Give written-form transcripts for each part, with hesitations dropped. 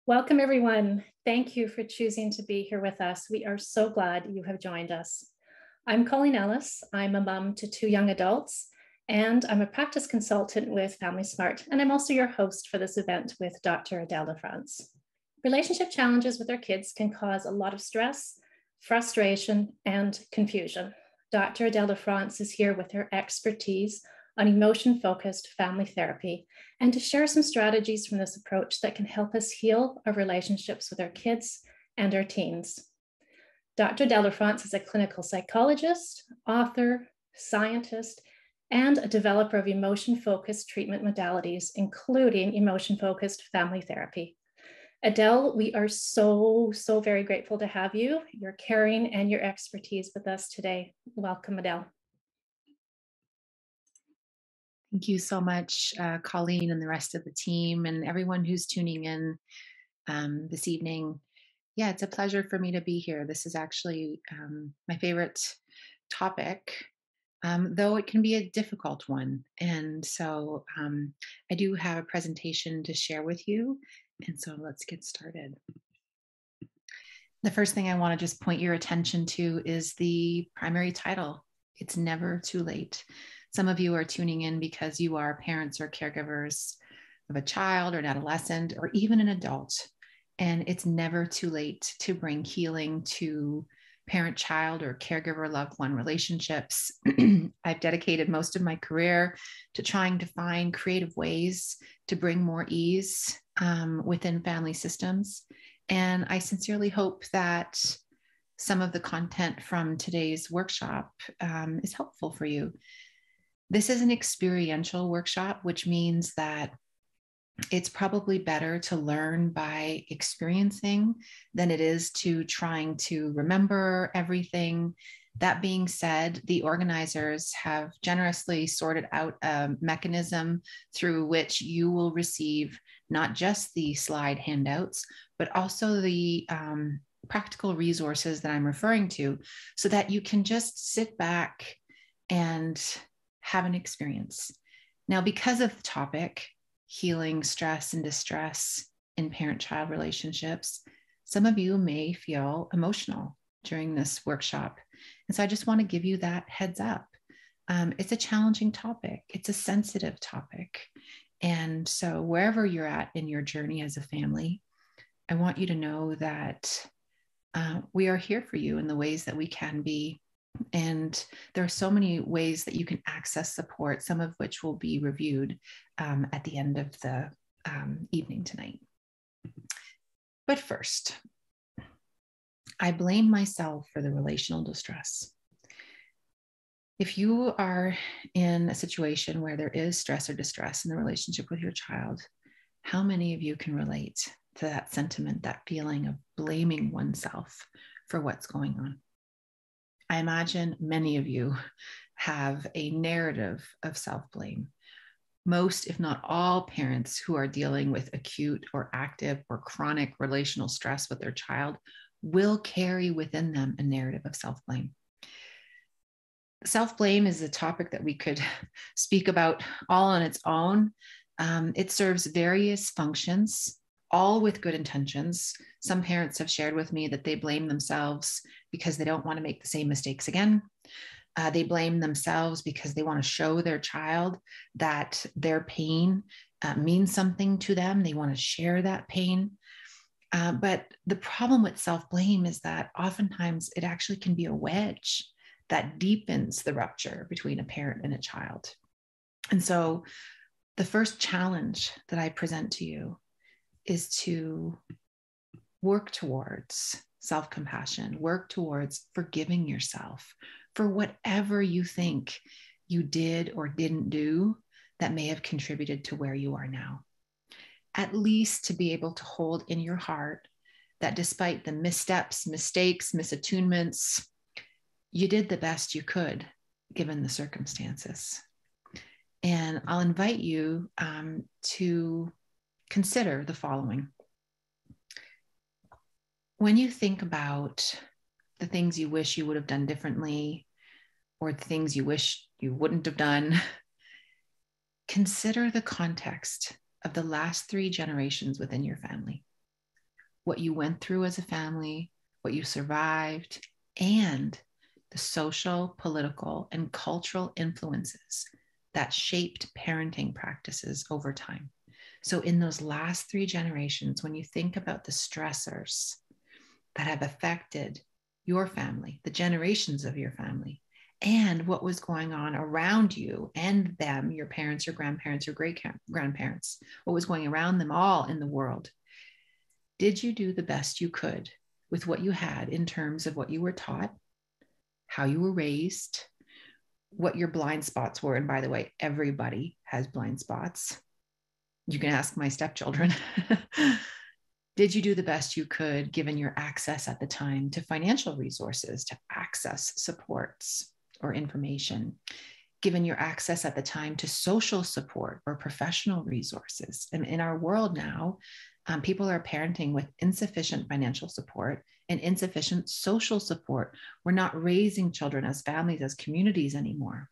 Welcome, everyone. Thank you for choosing to be here with us. We are so glad you have joined us. I'm Colleen Ellis. I'm a mom to two young adults, and I'm a practice consultant with FamilySmart, and I'm also your host for this event with Dr. Adele Lafrance. Relationship challenges with our kids can cause a lot of stress, frustration, and confusion. Dr. Adele Lafrance is here with her expertise on emotion-focused family therapy and to share some strategies from this approach that can help us heal our relationships with our kids and our teens. Dr. Adele Lafrance is a clinical psychologist, author, scientist, and a developer of emotion-focused treatment modalities, including emotion-focused family therapy. Adele, we are so very grateful to have you, your caring and your expertise with us today. Welcome, Adele. Thank you so much, Colleen and the rest of the team and everyone who's tuning in this evening. Yeah, it's a pleasure for me to be here. This is actually my favorite topic, though it can be a difficult one. And so I do have a presentation to share with you. And so let's get started. The first thing I want to just point your attention to is the primary title. It's never too late. Some of you are tuning in because you are parents or caregivers of a child or an adolescent or even an adult. And it's never too late to bring healing to parent-child or caregiver-loved one relationships. I've dedicated most of my career to trying to find creative ways to bring more ease within family systems. And I sincerely hope that some of the content from today's workshop is helpful for you. This is an experiential workshop, which means that it's probably better to learn by experiencing than it is to trying to remember everything. That being said, the organizers have generously sorted out a mechanism through which you will receive not just the slide handouts, but also the practical resources that I'm referring to, so that you can just sit back and have an experience. Now, because of the topic, healing stress and distress in parent-child relationships, some of you may feel emotional during this workshop. And so I just want to give you that heads up. It's a challenging topic. It's a sensitive topic. And so wherever you're at in your journey as a family, I want you to know that we are here for you in the ways that we can be. And there are so many ways that you can access support, some of which will be reviewed at the end of the evening tonight. But first, I blame myself for the relational distress. If you are in a situation where there is stress or distress in the relationship with your child, how many of you can relate to that sentiment, that feeling of blaming oneself for what's going on? I imagine many of you have a narrative of self-blame. Most, if not all, parents who are dealing with acute or active or chronic relational stress with their child will carry within them a narrative of self-blame. Self-blame is a topic that we could speak about all on its own. It serves various functions, all with good intentions. Some parents have shared with me that they blame themselves because they don't want to make the same mistakes again. They blame themselves because they want to show their child that their pain means something to them. They want to share that pain. But the problem with self-blame is that oftentimes it actually can be a wedge that deepens the rupture between a parent and a child. And so the first challenge that I present to you is to work towards self-compassion, work towards forgiving yourself for whatever you think you did or didn't do that may have contributed to where you are now. At least to be able to hold in your heart that despite the missteps, mistakes, misattunements, you did the best you could given the circumstances. And I'll invite you to consider the following. When you think about the things you wish you would have done differently, or the things you wish you wouldn't have done, consider the context of the last 3 generations within your family. what you went through as a family, what you survived, and the social, political, and cultural influences that shaped parenting practices over time. So, in those last 3 generations, when you think about the stressors that have affected your family, the generations of your family, and what was going on around you and them, your parents, your grandparents, your great grandparents, what was going around them all in the world, did you do the best you could with what you had in terms of what you were taught, how you were raised, what your blind spots were? And by the way, everybody has blind spots. You can ask my stepchildren. Did you do the best you could given your access at the time to financial resources, to access supports or information, given your access at the time to social support or professional resources? And in our world now, people are parenting with insufficient financial support and insufficient social support. We're not raising children as families, as communities anymore.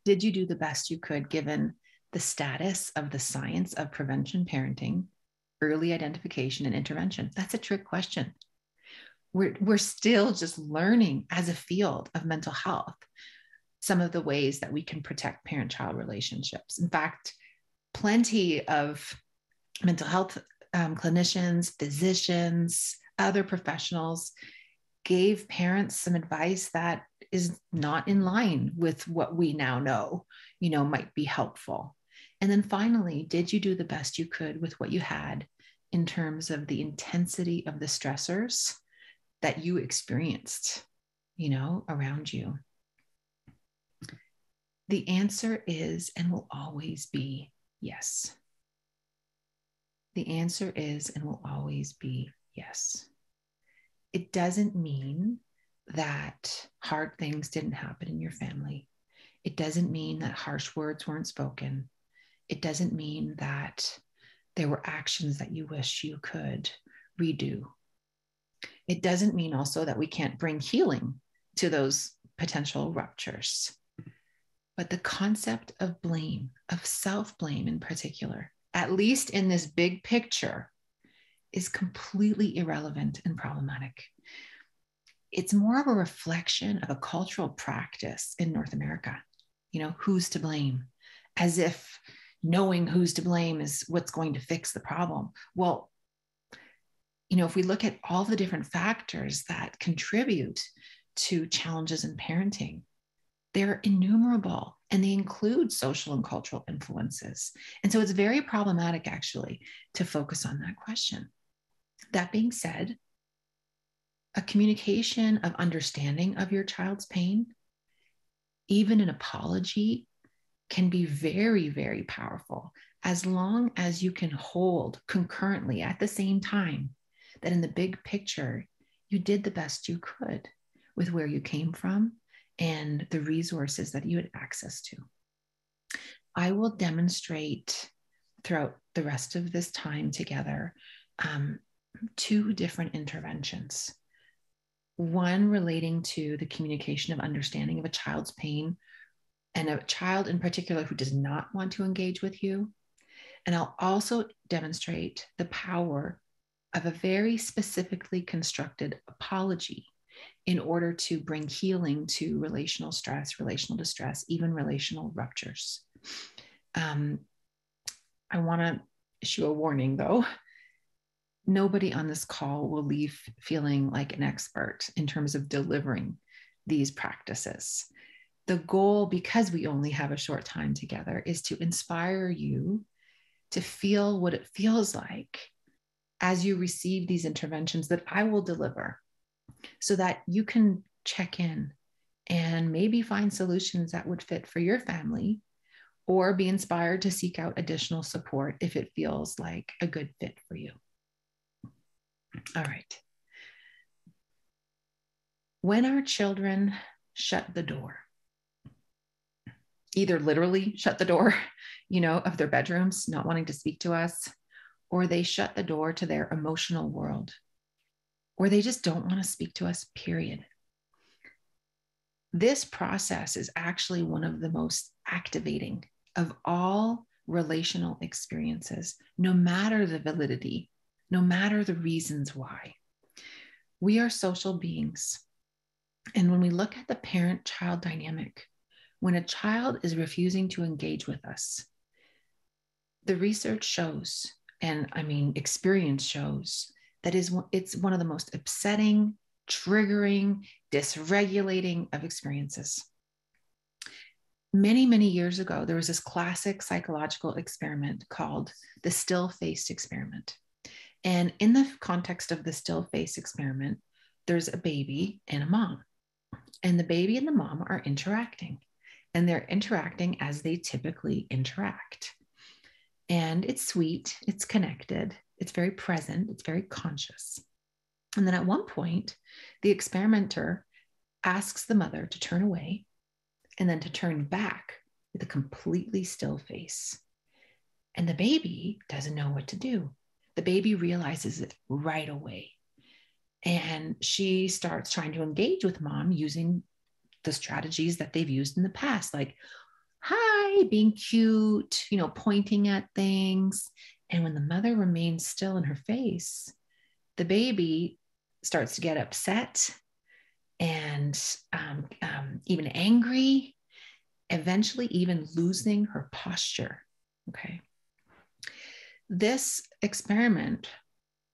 Did you do the best you could given the status of the science of prevention parenting, early identification and intervention? That's a trick question. We're still just learning as a field of mental health some of the ways that we can protect parent-child relationships. In fact, plenty of mental health clinicians, physicians, other professionals gave parents some advice that is not in line with what we now know, might be helpful. And then finally, did you do the best you could with what you had in terms of the intensity of the stressors that you experienced, around you? The answer is and will always be yes. The answer is and will always be yes. It doesn't mean that hard things didn't happen in your family. It doesn't mean that harsh words weren't spoken. It doesn't mean that there were actions that you wish you could redo. It doesn't mean also that we can't bring healing to those potential ruptures. But the concept of blame, of self-blame in particular, at least in this big picture, is completely irrelevant and problematic. It's more of a reflection of a cultural practice in North America. Who's to blame? As if knowing who's to blame is what's going to fix the problem. Well, if we look at all the different factors that contribute to challenges in parenting, they're innumerable, and they include social and cultural influences. And so it's very problematic, actually, to focus on that question. That being said, a communication of understanding of your child's pain, even an apology, can be very, very powerful, as long as you can hold concurrently at the same time that in the big picture, you did the best you could with where you came from and the resources that you had access to. I will demonstrate throughout the rest of this time together 2 different interventions. One relating to the communication of understanding of a child's pain, and a child in particular who does not want to engage with you. And I'll also demonstrate the power of a very specifically constructed apology in order to bring healing to relational stress, relational distress, even relational ruptures. I want to issue a warning, though. Nobody on this call will leave feeling like an expert in terms of delivering these practices. The goal, because we only have a short time together, is to inspire you to feel what it feels like as you receive these interventions that I will deliver, so that you can check in and maybe find solutions that would fit for your family, or be inspired to seek out additional support if it feels like a good fit for you. All right. When our children shut the door, either literally shut the door, of their bedrooms, not wanting to speak to us, or they shut the door to their emotional world, or they just don't want to speak to us, period. This process is actually one of the most activating of all relational experiences, no matter the validity no matter the reasons why. We are social beings. And when we look at the parent-child dynamic, when a child is refusing to engage with us, the research shows, and I mean, experience shows, that it's one of the most upsetting, triggering, dysregulating of experiences. Many, many years ago, there was this classic psychological experiment called the still face experiment. And in the context of the still face experiment, there's a baby and a mom. And the baby and the mom are interacting. And they're interacting as they typically interact. And it's sweet, it's connected, it's very present, it's very conscious. And then at one point, the experimenter asks the mother to turn away and then to turn back with a completely still face. And the baby doesn't know what to do. The baby realizes it right away. And she starts trying to engage with mom using the strategies that they've used in the past, like, hi, being cute, pointing at things. And when the mother remains still in her face, the baby starts to get upset and even angry, eventually even losing her posture. Okay. This experiment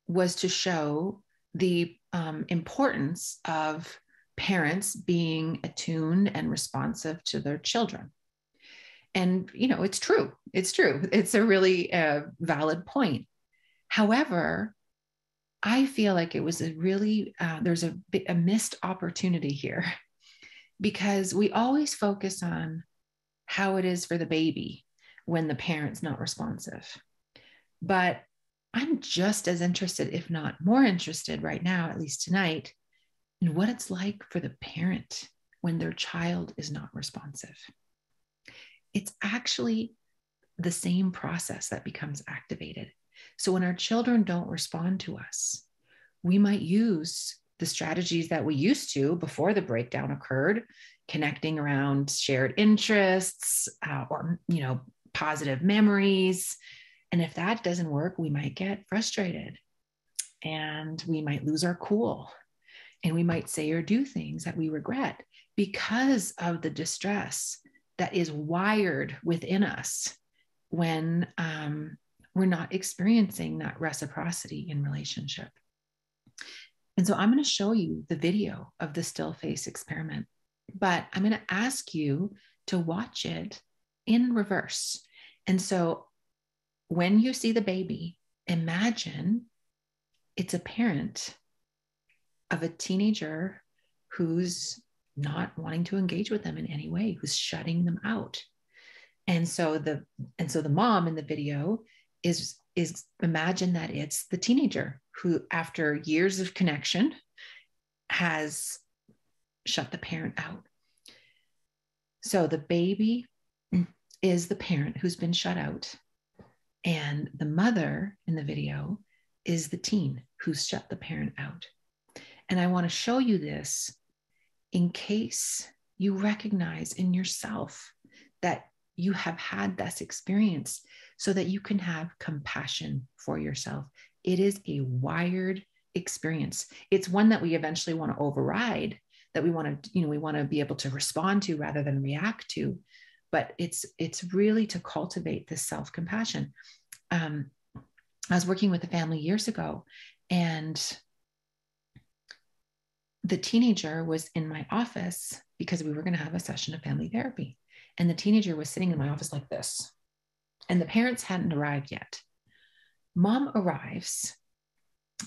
was to show the importance of parents being attuned and responsive to their children. And, it's true. It's true. It's a really valid point. However, I feel like it was a really, there's a missed opportunity here, because we always focus on how it is for the baby when the parent's not responsive. But I'm just as interested, if not more interested right now, at least tonight, in what it's like for the parent when their child is not responsive. It's actually the same process that becomes activated. So when our children don't respond to us, we might use the strategies that we used to before the breakdown occurred, connecting around shared interests or positive memories. And if that doesn't work, we might get frustrated and we might lose our cool, and we might say or do things that we regret because of the distress that is wired within us when we're not experiencing that reciprocity in relationship. And so I'm going to show you the video of the still face experiment, but I'm going to ask you to watch it in reverse. And so when you see the baby, imagine it's a parent of a teenager who's not wanting to engage with them in any way, who's shutting them out. And so the mom in the video is imagine that it's the teenager who, after years of connection, has shut the parent out. So the baby is the parent who's been shut out, and the mother in the video is the teen who's shut the parent out. And I want to show you this in case you recognize in yourself that you have had this experience, so that you can have compassion for yourself. It is a wired experience. It's one that we eventually want to override, that we want to be able to respond to rather than react to. But it's really to cultivate this self-compassion. I was working with a family years ago, and the teenager was in my office because we were going to have a session of family therapy. And the teenager was sitting in my office like this. And the parents hadn't arrived yet. Mom arrives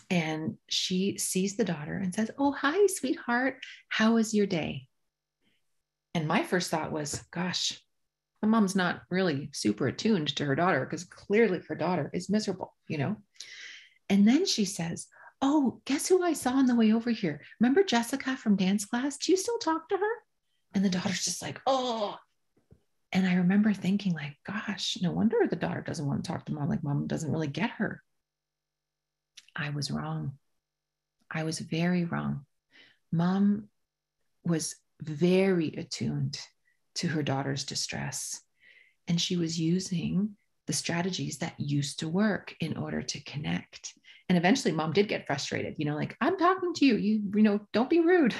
and she sees the daughter and says, "Oh, hi, sweetheart. How was your day?" And my first thought was, gosh, my mom's not really super attuned to her daughter, because clearly her daughter is miserable, And then she says, "Oh, guess who I saw on the way over here? Remember Jessica from dance class? Do you still talk to her?" And the daughter's just like, "Oh." And I remember thinking, like, gosh, no wonder the daughter doesn't want to talk to mom. Like, mom doesn't really get her. I was wrong. I was very wrong. Mom was very attuned to her daughter's distress. And she was using the strategies that used to work in order to connect. And eventually mom did get frustrated, like, I'm talking to you, don't be rude.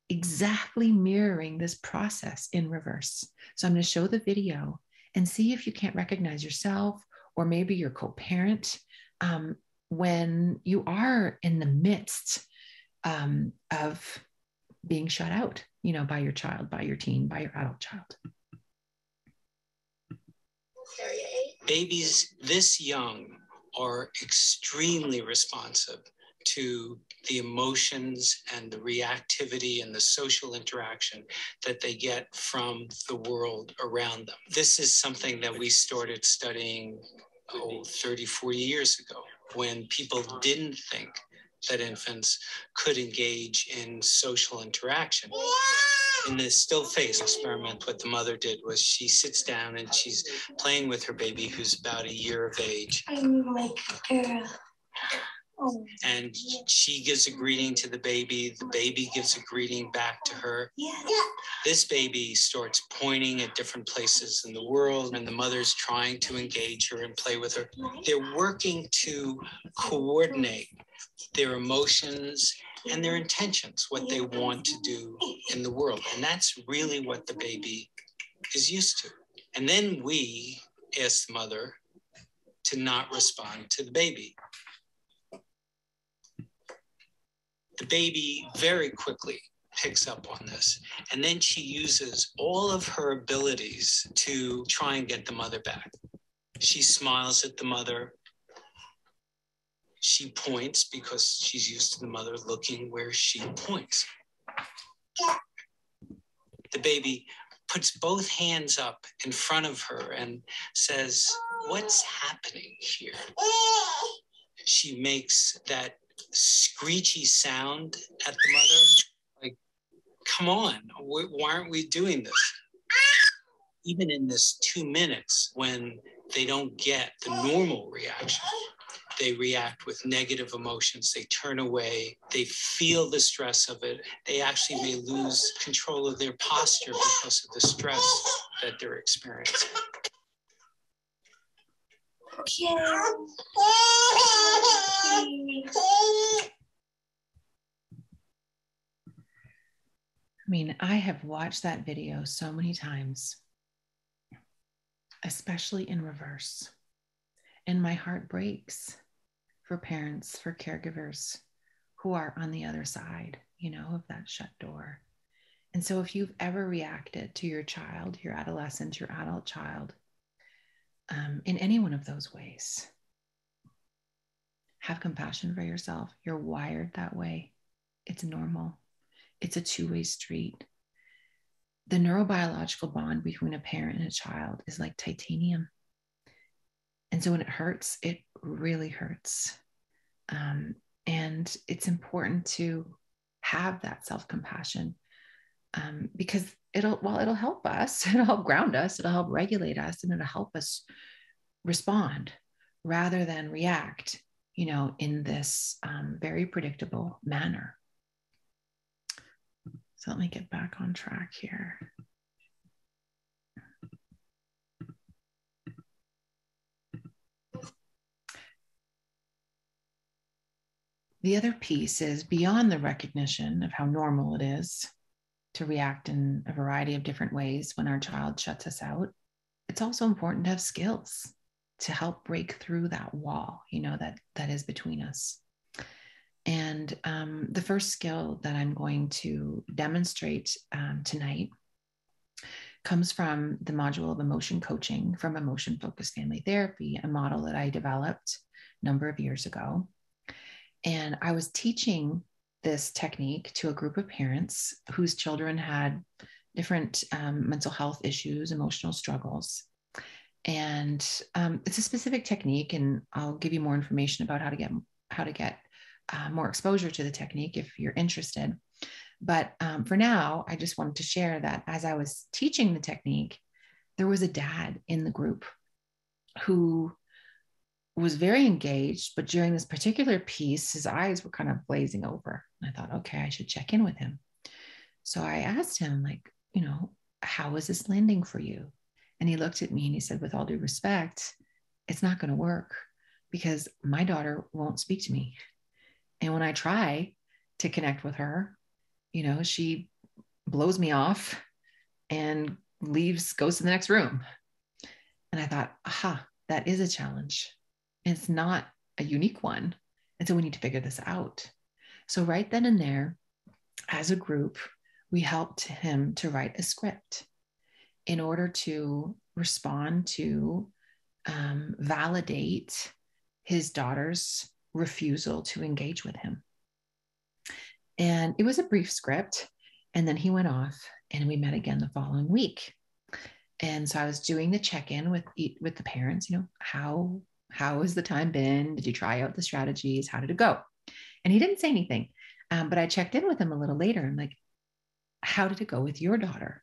Exactly mirroring this process in reverse. So I'm going to show the video and see if you can't recognize yourself or maybe your co-parent when you are in the midst of being shut out, by your child, by your teen, by your adult child. Babies this young are extremely responsive to the emotions and the reactivity and the social interaction that they get from the world around them. This is something that we started studying 30, 40 years ago, when people didn't think that infants could engage in social interaction. In the still face experiment, what the mother did was she sits down and she's playing with her baby who's about a year of age. I'm like a girl. Oh. And she gives a greeting to the baby gives a greeting back to her. Yeah. This baby starts pointing at different places in the world, and the mother's trying to engage her and play with her. They're working to coordinate their emotions and their intentions, what they want to do in the world. And that's really what the baby is used to. And then we ask the mother to not respond to the baby. The baby very quickly picks up on this. And then she uses all of her abilities to try and get the mother back. She smiles at the mother. She points because she's used to the mother looking where she points. The baby puts both hands up in front of her and says, "What's happening here?" She makes that screechy sound at the mother, like, come on, why aren't we doing this? Even in this 2 minutes, when they don't get the normal reaction, they react with negative emotions. They turn away. They feel the stress of it. They actually may lose control of their posture because of the stress that they're experiencing. Okay. I mean, I have watched that video so many times, especially in reverse. And my heart breaks for parents, for caregivers who are on the other side, of that shut door. And so if you've ever reacted to your child, your adolescent, your adult child, in any one of those ways, have compassion for yourself. You're wired that way. It's normal. It's a two-way street. The neurobiological bond between a parent and a child is like titanium. And so when it hurts, it really hurts. And it's important to have that self-compassion because it'll help us, it'll help ground us, it'll help regulate us, and it'll help us respond rather than react, in this very predictable manner. So let me get back on track here. The other piece is beyond the recognition of how normal it is to react in a variety of different ways when our child shuts us out. It's also important to have skills to help break through that wall, that is between us. And the first skill that I'm going to demonstrate tonight comes from the module of emotion coaching from emotion-focused family therapy, a model that I developed a number of years ago. And I was teaching this technique to a group of parents whose children had different mental health issues, emotional struggles. And it's a specific technique, and I'll give you more information about how to get more exposure to the technique if you're interested. But for now, I just wanted to share that as I was teaching the technique, there was a dad in the group who was very engaged, but during this particular piece, his eyes were kind of glazing over. And I thought, okay, I should check in with him. So I asked him, how is this landing for you? And he looked at me and he said, with all due respect, it's not going to work because my daughter won't speak to me. And when I try to connect with her, she blows me off and leaves, goes to the next room. And I thought, aha, that is a challenge. It's not a unique one. And so we need to figure this out. So right then and there, as a group, we helped him to write a script in order to respond to, validate his daughter's refusal to engage with him. And it was a brief script. And then he went off and we met again the following week. And so I was doing the check-in with the parents, how has the time been? Did you try out the strategies? How did it go? And he didn't say anything. But I checked in with him a little later. I'm like, how did it go with your daughter?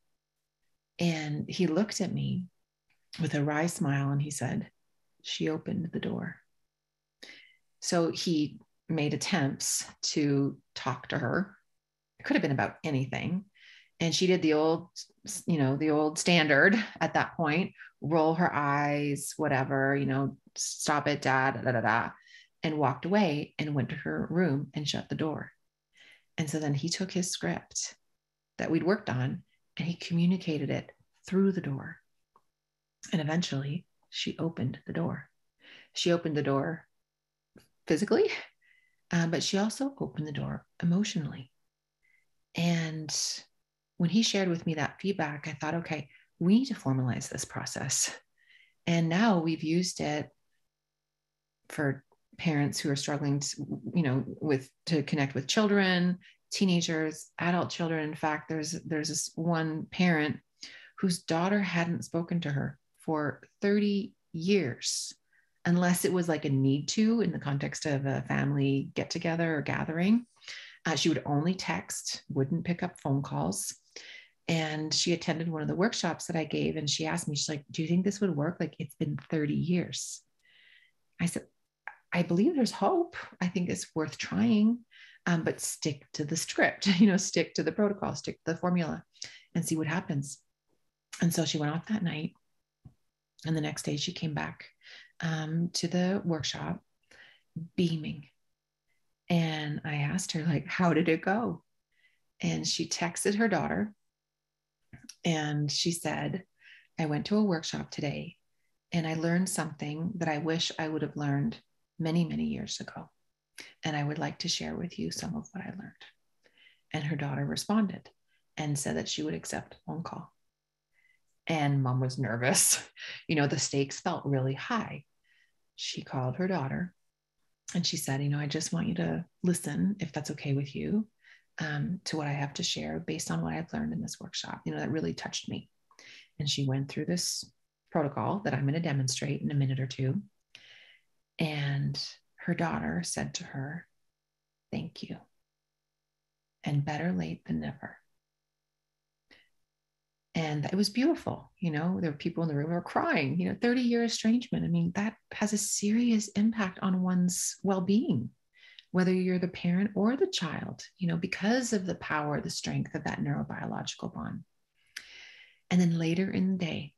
And he looked at me with a wry smile and he said, she opened the door. So he made attempts to talk to her. It could have been about anything. And she did the old standard at that point, roll her eyes, whatever, stop it, da, and walked away and went to her room and shut the door. And so then he took his script that we'd worked on and he communicated it through the door. And eventually she opened the door. She opened the door physically, but she also opened the door emotionally. And when he shared with me that feedback, I thought, okay, we need to formalize this process. And now we've used it for parents who are struggling to connect with children, teenagers, adult children. In fact, there's this one parent whose daughter hadn't spoken to her for 30 years, unless it was like a need to in the context of a family get together or gathering. She would only text, wouldn't pick up phone calls. And she attended one of the workshops that I gave. And she asked me, she's like, do you think this would work? Like, it's been 30 years. I said, I believe there's hope. I think it's worth trying, but stick to the script, stick to the protocol, stick to the formula and see what happens. And so she went off that night. And the next day she came back to the workshop beaming. And I asked her, like, how did it go? And she texted her daughter. And she said, I went to a workshop today and I learned something that I wish I would have learned many, many years ago. And I would like to share with you some of what I learned. And her daughter responded and said that she would accept a phone call. And mom was nervous. The stakes felt really high. She called her daughter and she said, I just want you to listen, if that's okay with you, to what I have to share based on what I've learned in this workshop. That really touched me. And she went through this protocol that I'm going to demonstrate in a minute or two. And her daughter said to her, thank you. And better late than never. And it was beautiful. There were people in the room who were crying, 30-year estrangement. I mean, that has a serious impact on one's well-being, whether you're the parent or the child, because of the power, the strength of that neurobiological bond. And then later in the day,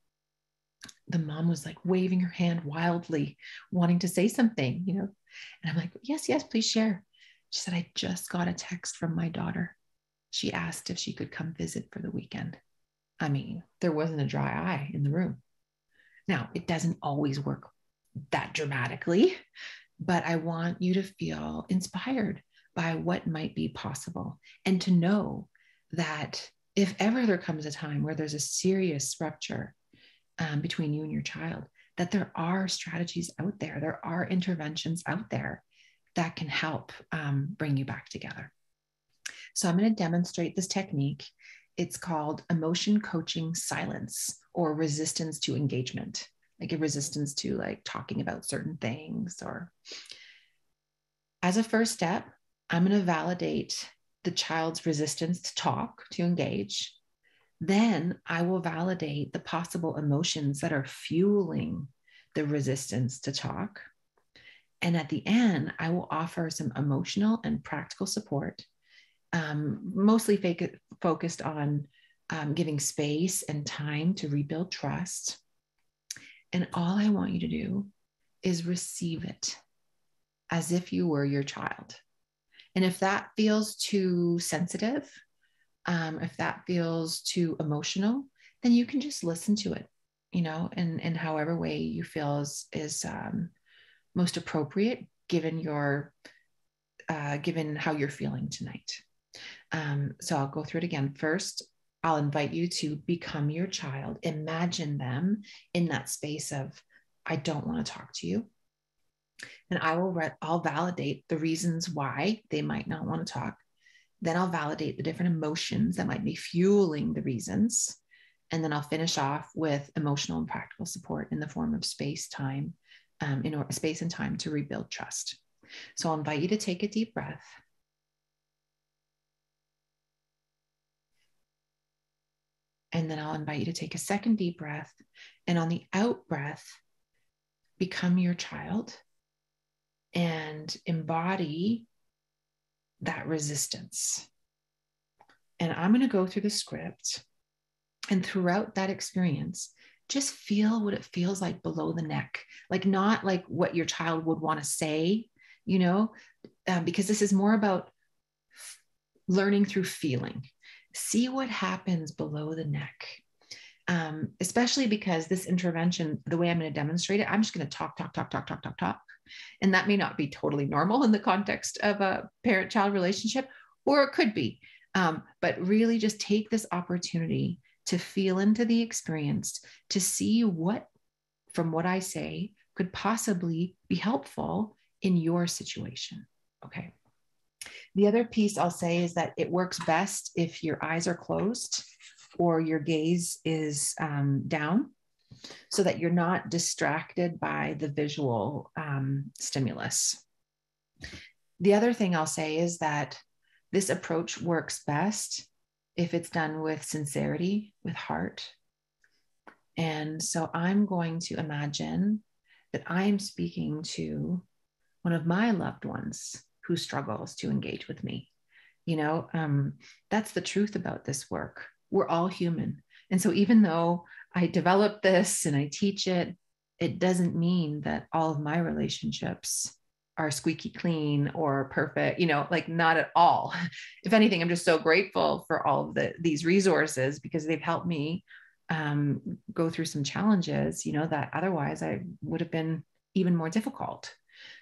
the mom was like waving her hand wildly, wanting to say something, and I'm like, yes, please share. She said, I just got a text from my daughter. She asked if she could come visit for the weekend. I mean, there wasn't a dry eye in the room. Now, it doesn't always work that dramatically, but I want you to feel inspired by what might be possible and to know that if ever there comes a time where there's a serious rupture between you and your child, that there are strategies out there, there are interventions out there that can help bring you back together. So I'm going to demonstrate this technique. It's called emotion coaching silence, or resistance to engagement, like a resistance to like talking about certain things. Or as a first step, I'm going to validate the child's resistance to talk, to engage. Then I will validate the possible emotions that are fueling the resistance to talk. And at the end, I will offer some emotional and practical support, mostly focused on giving space and time to rebuild trust, And all I want you to do is receive it as if you were your child. And if that feels too sensitive, if that feels too emotional, then you can just listen to it, in however way you feel is most appropriate given given how you're feeling tonight. So I'll go through it again. First, I'll invite you to become your child. Imagine them in that space of, I don't want to talk to you. And I'll validate the reasons why they might not want to talk. Then I'll validate the different emotions that might be fueling the reasons. And then I'll finish off with emotional and practical support in the form of space and time to rebuild trust. So I'll invite you to take a deep breath. And then I'll invite you to take a second deep breath. And on the out breath, become your child and embody that resistance. And I'm going to go through the script. And throughout that experience, just feel what it feels like below the neck, like not like what your child would want to say, because this is more about learning through feeling. See what happens below the neck, especially because this intervention, the way I'm going to demonstrate it, I'm just going to talk. And that may not be totally normal in the context of a parent-child relationship, or it could be. But really just take this opportunity to feel into the experience, to see what, from what I say, could possibly be helpful in your situation. Okay. The other piece I'll say is that it works best if your eyes are closed or your gaze is down, so that you're not distracted by the visual stimulus. The other thing I'll say is that this approach works best if it's done with sincerity, with heart. And so I'm going to imagine that I'm speaking to one of my loved ones who struggles to engage with me. That's the truth about this work. We're all human. And so even though I develop this and I teach it, it doesn't mean that all of my relationships are squeaky clean or perfect, not at all. If anything, I'm just so grateful for all of these resources, because they've helped me go through some challenges, that otherwise I would have been even more difficult.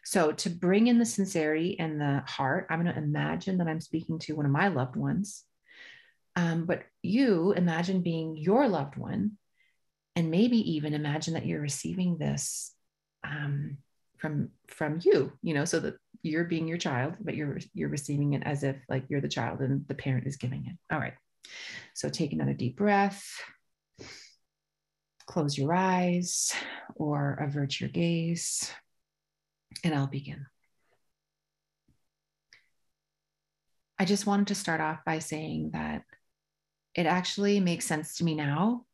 So to bring in the sincerity and the heart, I'm going to imagine that I'm speaking to one of my loved ones. But you imagine being your loved one, and maybe even imagine that you're receiving this from you, so that you're being your child, but you're receiving it as if like you're the child and the parent is giving it. All right. So take another deep breath. Close your eyes or avert your gaze, and I'll begin. I just wanted to start off by saying that it actually makes sense to me now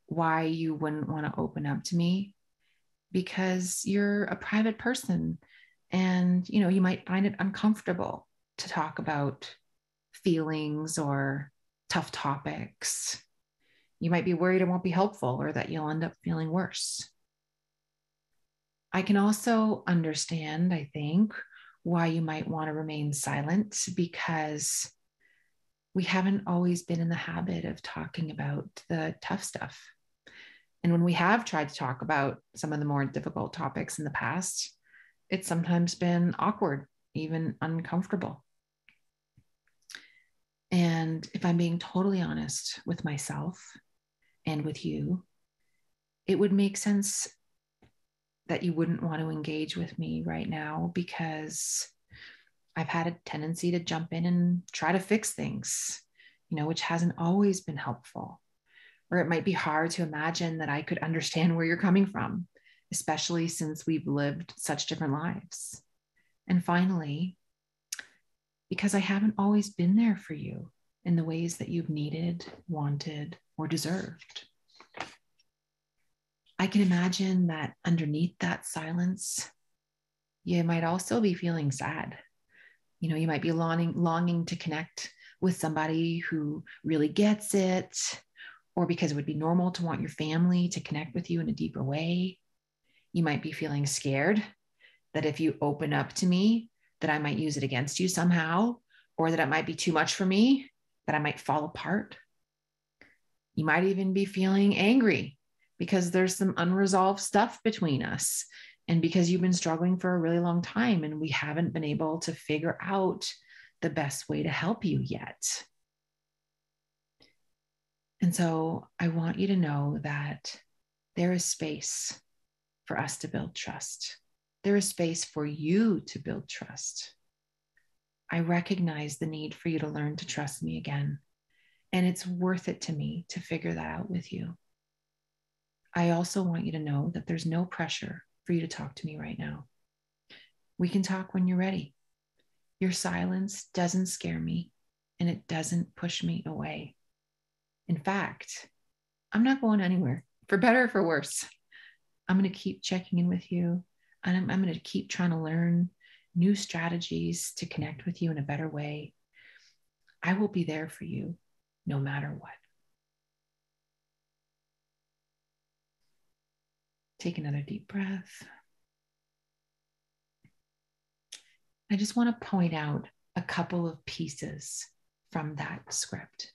why you wouldn't want to open up to me, because you're a private person and, you might find it uncomfortable to talk about feelings or tough topics. You might be worried it won't be helpful or that you'll end up feeling worse. I can also understand, I think, why you might want to remain silent, because we haven't always been in the habit of talking about the tough stuff. And when we have tried to talk about some of the more difficult topics in the past, it's sometimes been awkward, even uncomfortable. And if I'm being totally honest with myself and with you, it would make sense that you wouldn't want to engage with me right now, because I've had a tendency to jump in and try to fix things, which hasn't always been helpful. Or it might be hard to imagine that I could understand where you're coming from, especially since we've lived such different lives. And finally, because I haven't always been there for you in the ways that you've needed, wanted, or deserved. I can imagine that underneath that silence, you might also be feeling sad. You might be longing to connect with somebody who really gets it, or because it would be normal to want your family to connect with you in a deeper way. You might be feeling scared that if you open up to me, that I might use it against you somehow, or that it might be too much for me, that I might fall apart. You might even be feeling angry because there's some unresolved stuff between us, and because you've been struggling for a really long time and we haven't been able to figure out the best way to help you yet. And so I want you to know that there is space for us to build trust. There is space for you to build trust. I recognize the need for you to learn to trust me again. And it's worth it to me to figure that out with you. I also want you to know that there's no pressure for you to talk to me right now. We can talk when you're ready. Your silence doesn't scare me, and it doesn't push me away. In fact, I'm not going anywhere, for better or for worse. I'm going to keep checking in with you, and I'm going to keep trying to learn new strategies to connect with you in a better way. I will be there for you no matter what. Take another deep breath. I just want to point out a couple of pieces from that script.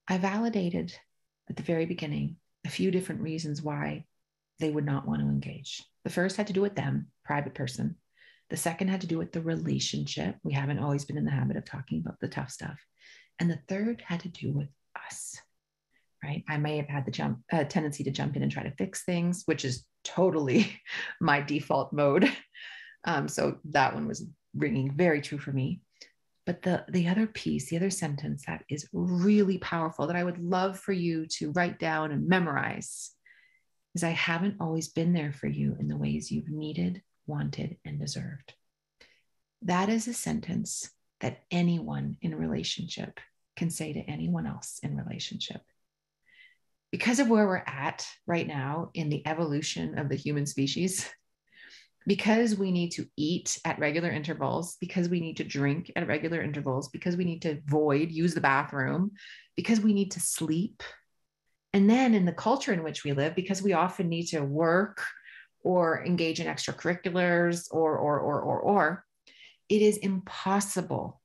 I validated at the very beginning a few different reasons why they would not want to engage. The first had to do with them, private person. The second had to do with the relationship. We haven't always been in the habit of talking about the tough stuff. And the third had to do with us, right? I may have had the tendency to jump in and try to fix things, which is totally my default mode. So that one was ringing very true for me. But the other piece, the other sentence that is really powerful that I would love for you to write down and memorize is, I haven't always been there for you in the ways you've needed, wanted, and deserved. That is a sentence that anyone in a relationship can say to anyone else in relationship. Because of where we're at right now in the evolution of the human species, because we need to eat at regular intervals, because we need to drink at regular intervals, because we need to use the bathroom, because we need to sleep. And then in the culture in which we live, because we often need to work or engage in extracurriculars or, it is impossible.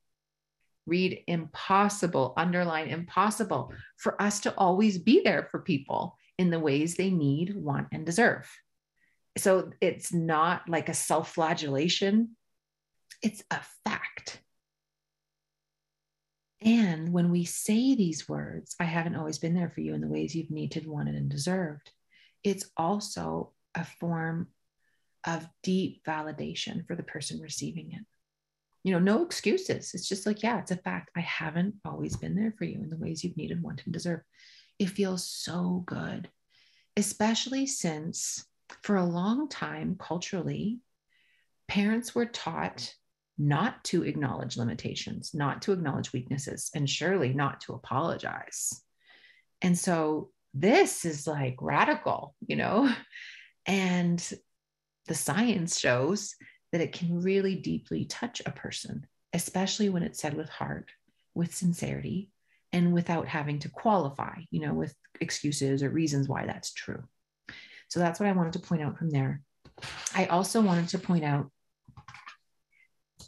Read impossible, underline impossible, for us to always be there for people in the ways they need, want, and deserve. So it's not like a self-flagellation. It's a fact. And when we say these words, I haven't always been there for you in the ways you've needed, wanted, and deserved, it's also a form of deep validation for the person receiving it. No excuses. It's just like, yeah, it's a fact. I haven't always been there for you in the ways you've needed, wanted, and deserved. It feels so good, especially since for a long time, culturally, parents were taught not to acknowledge limitations, not to acknowledge weaknesses, and surely not to apologize. And so this is like radical, and the science shows that it can really deeply touch a person, especially when it's said with heart, with sincerity, and without having to qualify, with excuses or reasons why that's true. So that's what I wanted to point out from there. I also wanted to point out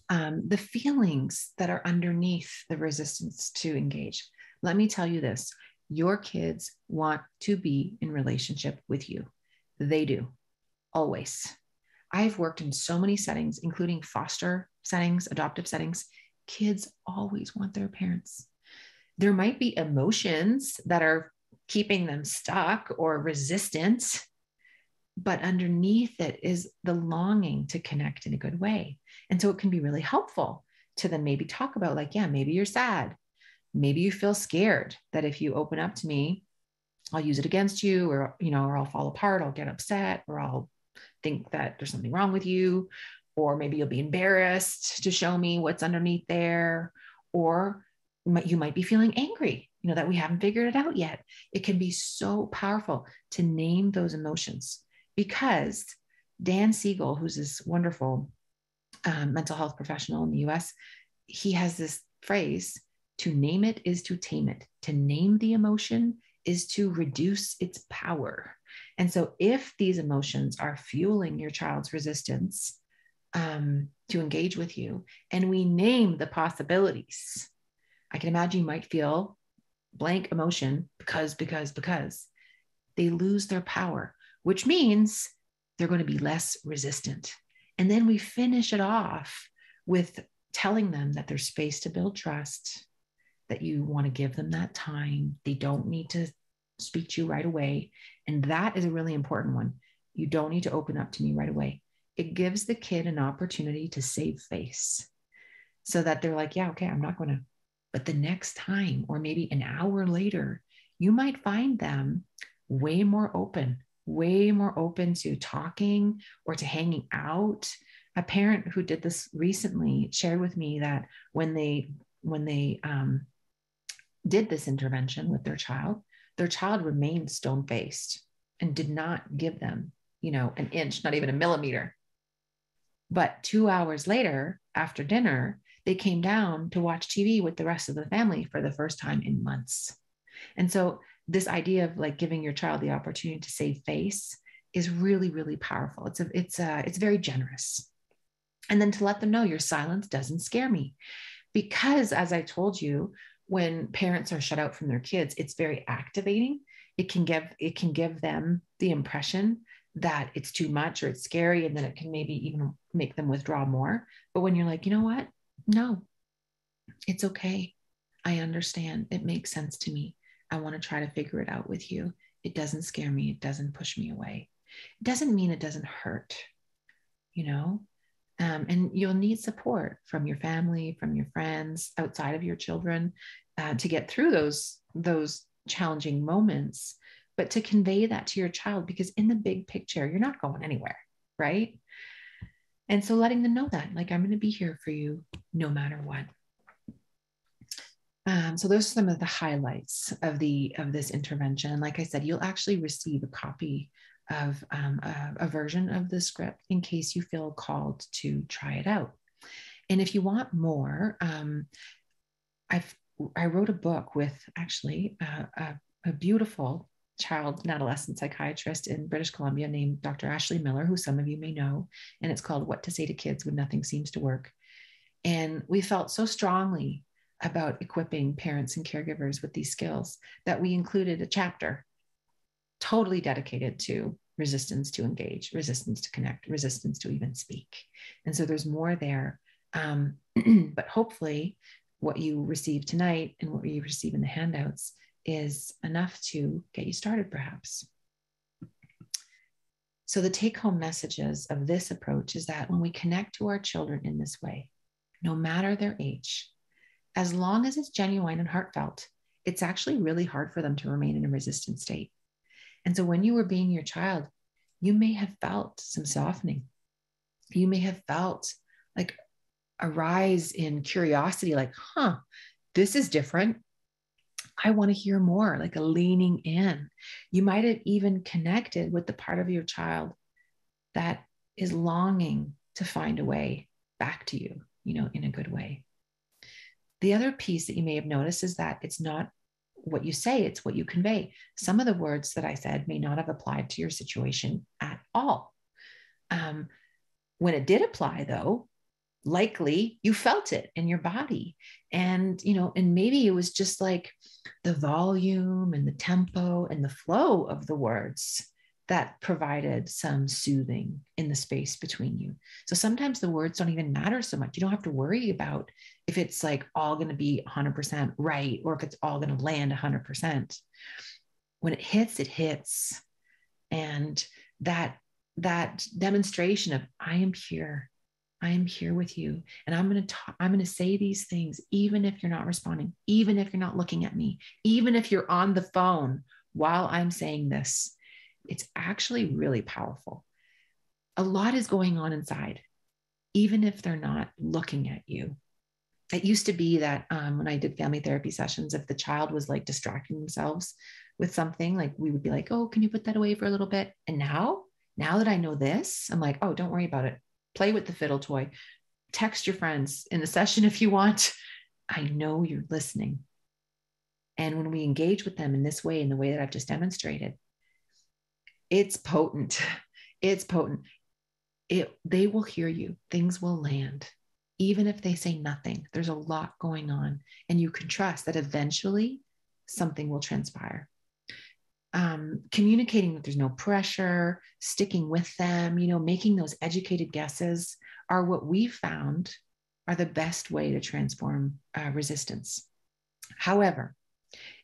the feelings that are underneath the resistance to engage. Let me tell you this. Your kids want to be in relationship with you. They do, always. I've worked in so many settings, including foster settings, adoptive settings. Kids always want their parents. There might be emotions that are keeping them stuck or resistant, but underneath it is the longing to connect in a good way. And so it can be really helpful to then maybe talk about, like, yeah, maybe you're sad. Maybe you feel scared that if you open up to me, I'll use it against you, or I'll fall apart, I'll get upset, or I'll think that there's something wrong with you, or maybe you'll be embarrassed to show me what's underneath there, or you might be feeling angry, that we haven't figured it out yet. It can be so powerful to name those emotions, because Dan Siegel, who's this wonderful mental health professional in the US, he has this phrase, to name it is to tame it. To name the emotion is to reduce its power. And so if these emotions are fueling your child's resistance to engage with you, and we name the possibilities, I can imagine you might feel blank emotion because they lose their power, which means they're going to be less resistant. And then we finish it off with telling them that there's space to build trust, that you want to give them that time. They don't need to speak to you right away. And that is a really important one. You don't need to open up to me right away. It gives the kid an opportunity to save face so that they're like, yeah, okay, I'm not going to. But the next time, or maybe an hour later, you might find them way more open to talking or to hanging out. A parent who did this recently shared with me that when they did this intervention with their child remained stone-faced and did not give them, an inch, not even a millimeter. But 2 hours later, after dinner, they came down to watch TV with the rest of the family for the first time in months. And so this idea of like giving your child the opportunity to save face is really, really powerful. It's very generous. And then to let them know your silence doesn't scare me. Because as I told you, when parents are shut out from their kids, it's very activating. It can give them the impression that it's too much or it's scary, and then it can maybe even make them withdraw more. But when you're like, you know what? No, it's okay. I understand. It makes sense to me. I want to try to figure it out with you. It doesn't scare me. It doesn't push me away. It doesn't mean it doesn't hurt, and you'll need support from your family, from your friends, outside of your children, to get through those challenging moments, but to convey that to your child, because in the big picture, you're not going anywhere, right? And so letting them know that, like, I'm going to be here for you no matter what. So those are some of the highlights of this intervention. Like I said, you'll actually receive a copy of a version of the script in case you feel called to try it out. And if you want more, I wrote a book with actually a beautiful child and adolescent psychiatrist in British Columbia named Dr. Ashley Miller, who some of you may know, and it's called What to Say to Kids When Nothing Seems to Work. And we felt so strongly about equipping parents and caregivers with these skills that we included a chapter totally dedicated to resistance to engage, resistance to connect, resistance to even speak. And so there's more there. But hopefully what you receive tonight and what you receive in the handouts is enough to get you started, perhaps. So the take-home messages of this approach is that when we connect to our children in this way, no matter their age, as long as it's genuine and heartfelt, it's actually really hard for them to remain in a resistant state. And so when you were being your child, you may have felt some softening. You may have felt like a rise in curiosity, like, this is different. I want to hear more, like a leaning in. You might have even connected with the part of your child that is longing to find a way back to you, in a good way. The other piece that you may have noticed is that it's not what you say, it's what you convey. Some of the words that I said may not have applied to your situation at all. When it did apply, though, likely you felt it in your body. And maybe it was just like the volume and the tempo and the flow of the words that provided some soothing in the space between you. So sometimes the words don't even matter so much. You don't have to worry about if it's like all going to be 100% right, or if it's all going to land 100%. When it hits. And that demonstration of, I am here with you. And I'm going to say these things, even if you're not responding, even if you're not looking at me, even if you're on the phone while I'm saying this. It's actually really powerful. A lot is going on inside, even if they're not looking at you. It used to be that when I did family therapy sessions, if the child was like distracting themselves with something, like we would be like, oh, can you put that away for a little bit? And now that I know this, I'm like, oh, don't worry about it. Play with the fiddle toy. Text your friends in the session if you want. I know you're listening. And when we engage with them in this way, in the way that I've just demonstrated, it's potent. It's potent. They will hear you. Things will land. Even if they say nothing, there's a lot going on. And you can trust that eventually something will transpire. Communicating that there's no pressure, sticking with them, making those educated guesses are what we found are the best way to transform resistance. However,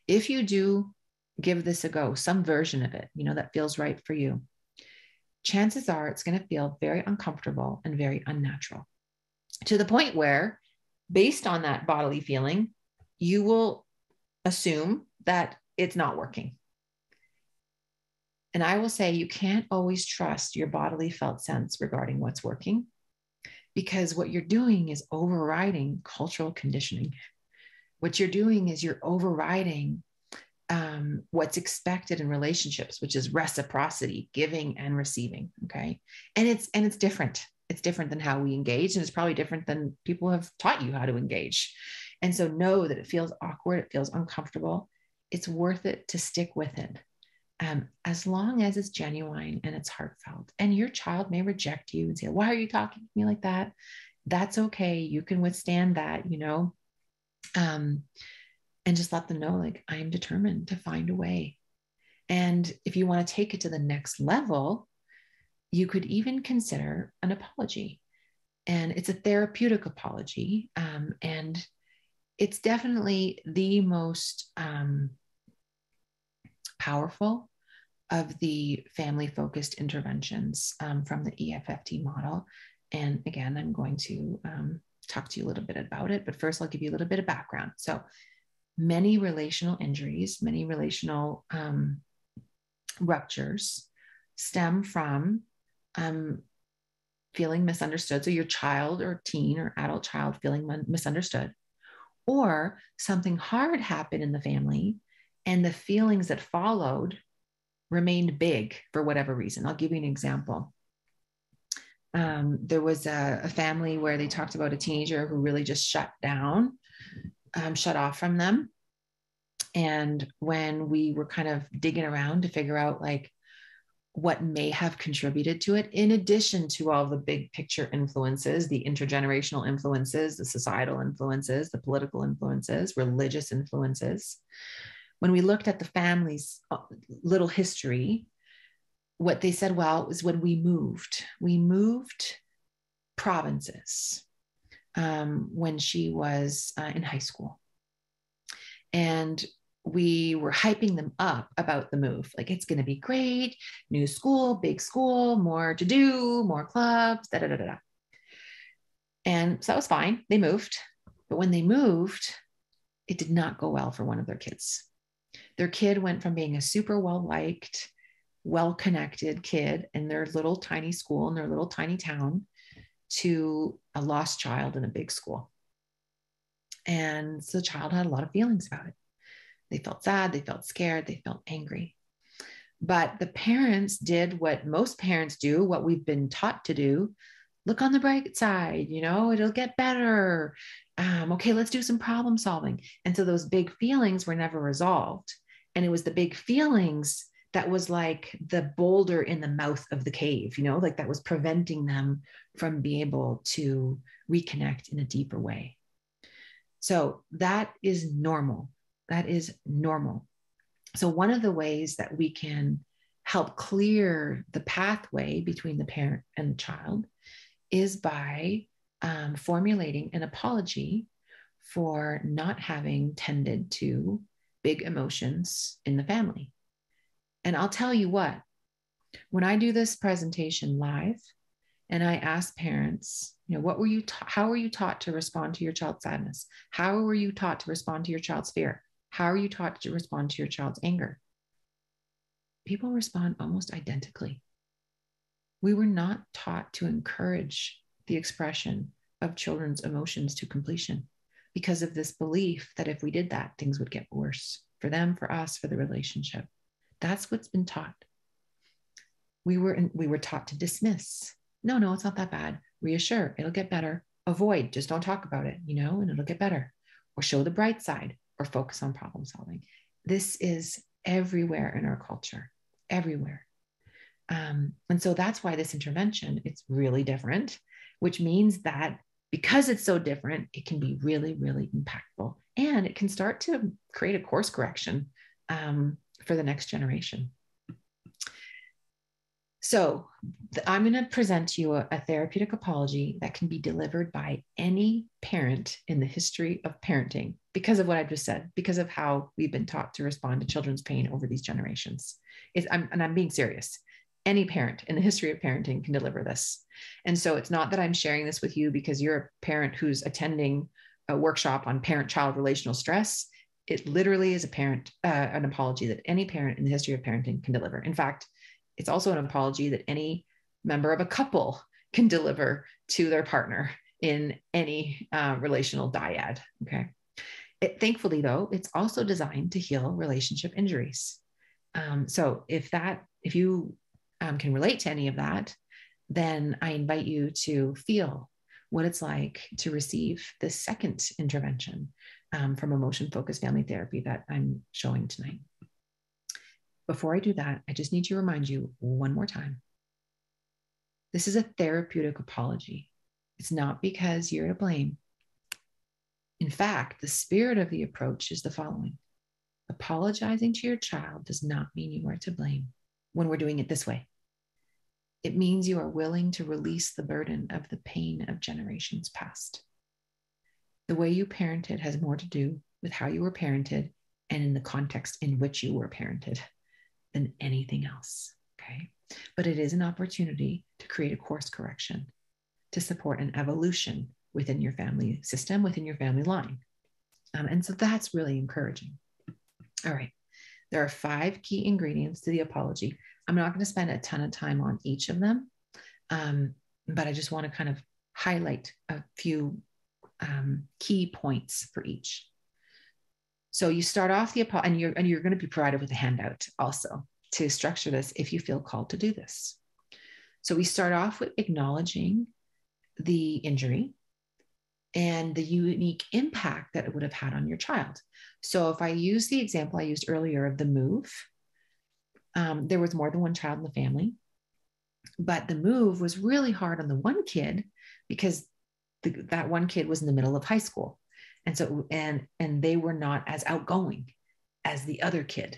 if you do give this a go, some version of it, that feels right for you, chances are it's going to feel very uncomfortable and very unnatural, to the point where, based on that bodily feeling, you will assume that it's not working. And I will say, you can't always trust your bodily felt sense regarding what's working, because what you're doing is overriding cultural conditioning. What you're doing is you're overriding what's expected in relationships, which is reciprocity, giving and receiving. Okay. And it's different. It's different than how we engage. And it's probably different than people have taught you how to engage. And so know that it feels awkward. It feels uncomfortable. It's worth it to stick with it. As long as it's genuine and it's heartfelt. And your child may reject you and say, why are you talking to me like that? That's okay. You can withstand that, and just let them know, like, I am determined to find a way. And if you want to take it to the next level, you could even consider an apology. And it's a therapeutic apology. And it's definitely the most powerful of the family-focused interventions from the EFFT model. And again, I'm going to talk to you a little bit about it, but first I'll give you a little bit of background. So many relational injuries, many relational ruptures stem from feeling misunderstood. So your child or teen or adult child feeling misunderstood, or something hard happened in the family and the feelings that followed remained big for whatever reason. I'll give you an example. There was a family where they talked about a teenager who really just shut down, shut off from them. And when we were kind of digging around to figure out like what may have contributed to it, in addition to all the big picture influences, the intergenerational influences, the societal influences, the political influences, religious influences, when we looked at the family's little history, what they said, well, was when we moved provinces when she was in high school. And we were hyping them up about the move. Like, it's going to be great, new school, big school, more to do, more clubs, da, da, da, da. And so that was fine. They moved. But when they moved, it did not go well for one of their kids. Their kid went from being a super well-liked, well-connected kid in their little tiny school, in their little tiny town, to a lost child in a big school. And so the child had a lot of feelings about it. They felt sad, they felt scared, they felt angry. But the parents did what most parents do, what we've been taught to do. Look on the bright side, it'll get better. Okay, let's do some problem solving. And so those big feelings were never resolved. And it was the big feelings that was like the boulder in the mouth of the cave, like that was preventing them from being able to reconnect in a deeper way. So that is normal. That is normal. So one of the ways that we can help clear the pathway between the parent and the child is by formulating an apology for not having tended to big emotions in the family. And I'll tell you what, when I do this presentation live and I ask parents, how were you taught to respond to your child's sadness? How were you taught to respond to your child's fear? How are you taught to respond to your child's anger? People respond almost identically. We were not taught to encourage the expression of children's emotions to completion because of this belief that if we did that, things would get worse for them, for us, for the relationship. That's what's been taught. We were taught to dismiss. No, it's not that bad. Reassure, it'll get better. Avoid, just don't talk about it, and it'll get better. Or show the bright side. or focus on problem solving. This is everywhere in our culture, everywhere. And so that's why this intervention, it's really different, which means that because it's so different, it can be really, really impactful. And it can start to create a course correction for the next generation. So I'm going to present to you a therapeutic apology that can be delivered by any parent in the history of parenting because of what I just said, because of how we've been taught to respond to children's pain over these generations. I'm being serious. Any parent in the history of parenting can deliver this. And so it's not that I'm sharing this with you because you're a parent who's attending a workshop on parent-child relational stress. It literally is an apology that any parent in the history of parenting can deliver. In fact, it's also an apology that any member of a couple can deliver to their partner in any relational dyad. Okay. Thankfully, though, it's also designed to heal relationship injuries. So if you can relate to any of that, then I invite you to feel what it's like to receive this second intervention from emotion-focused family therapy that I'm showing tonight. Before I do that, I just need to remind you one more time. This is a therapeutic apology. It's not because you're to blame. In fact, the spirit of the approach is the following. Apologizing to your child does not mean you are to blame when we're doing it this way. It means you are willing to release the burden of the pain of generations past. The way you parented has more to do with how you were parented and in the context in which you were parented than anything else, okay? But it is an opportunity to create a course correction, to support an evolution within your family system, within your family line. And so that's really encouraging. All right, there are 5 key ingredients to the apology. I'm not going to spend a ton of time on each of them, but I just want to kind of highlight a few key points for each. So you start off the apology, and you're going to be provided with a handout also to structure this if you feel called to do this. So we start off with acknowledging the injury and the unique impact that it would have had on your child. So if I use the example I used earlier of the move, there was more than one child in the family, but the move was really hard on the one kid because that one kid was in the middle of high school. And so, and they were not as outgoing as the other kid.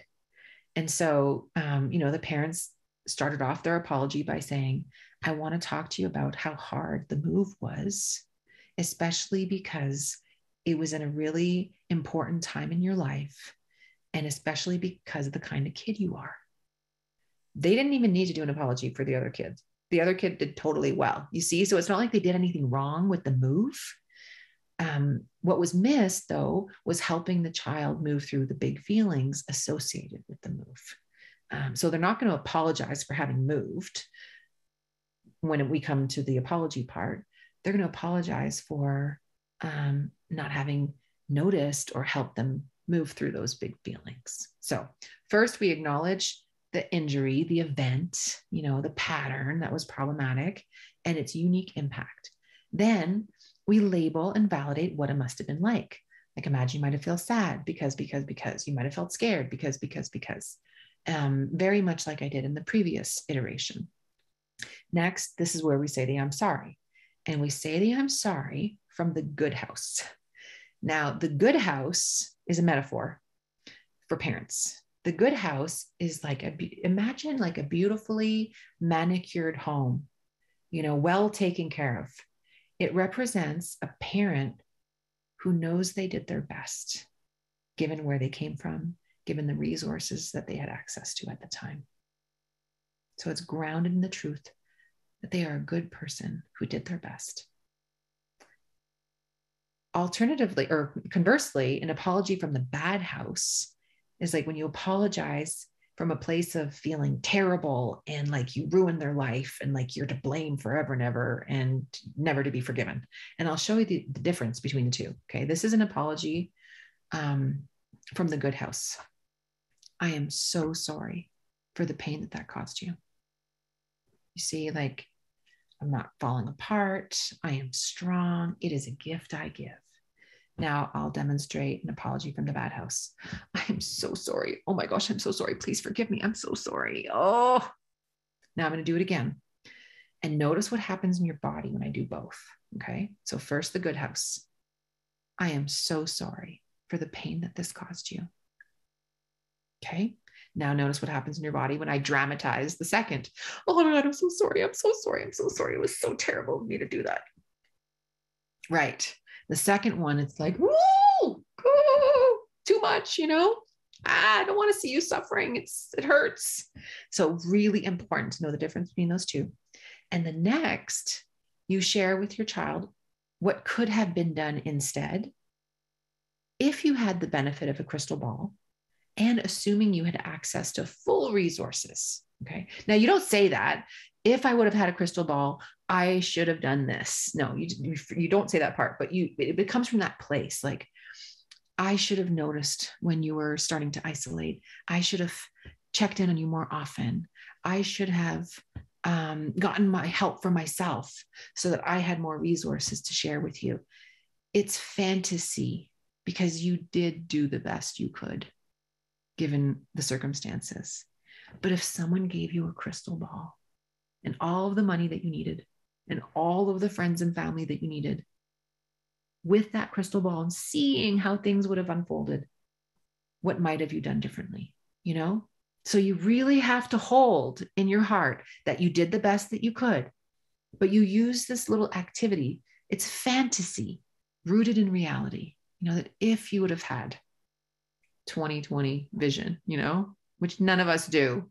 And so, the parents started off their apology by saying, I want to talk to you about how hard the move was, especially because it was in a really important time in your life, and especially because of the kind of kid you are. They didn't even need to do an apology for the other kids. The other kid did totally well, you see? So it's not like they did anything wrong with the move. What was missed, though, was helping the child move through the big feelings associated with the move. So they're not going to apologize for having moved when we come to the apology part. They're going to apologize for not having noticed or helped them move through those big feelings. So first, we acknowledge the injury, the event, the pattern that was problematic and its unique impact. Then we label and validate what it must have been like. Like imagine you might have felt sad because you might have felt scared because, very much like I did in the previous iteration. Next, this is where we say the I'm sorry. And we say the I'm sorry from the good house. Now, the good house is a metaphor for parents. The good house is imagine like a beautifully manicured home, well taken care of. It represents a parent who knows they did their best, given where they came from, given the resources that they had access to at the time. So it's grounded in the truth that they are a good person who did their best. Alternatively, or conversely, an apology from the bad house is like when you apologize from a place of feeling terrible and like you ruined their life and like you're to blame forever and ever and never to be forgiven. And I'll show you the difference between the two. Okay. This is an apology from the good house. I am so sorry for the pain that caused you. You see, like, I'm not falling apart. I am strong. It is a gift I give. Now I'll demonstrate an apology from the bad house. I am so sorry. Oh my gosh, I'm so sorry. Please forgive me. I'm so sorry. Oh, now I'm going to do it again. And notice what happens in your body when I do both. Okay. So first, the good house. I am so sorry for the pain that this caused you. Okay. Now notice what happens in your body when I dramatize the second. Oh my God, I'm so sorry. I'm so sorry. I'm so sorry. It was so terrible of me to do that. Right. The second one, it's like, woo, too much, I don't want to see you suffering. It hurts. So really important to know the difference between those two. And the next, you share with your child what could have been done instead if you had the benefit of a crystal ball and assuming you had access to full resources. Okay. Now you don't say that. If I would have had a crystal ball, I should have done this. No, you don't say that part, but it comes from that place. Like, I should have noticed when you were starting to isolate. I should have checked in on you more often. I should have gotten my help for myself so that I had more resources to share with you. It's fantasy because you did do the best you could given the circumstances. But if someone gave you a crystal ball and all of the money that you needed and all of the friends and family that you needed, with that crystal ball and seeing how things would have unfolded, what might have you done differently, So you really have to hold in your heart that you did the best that you could, but you use this little activity. It's fantasy rooted in reality, that if you would have had 20/20 vision, which none of us do,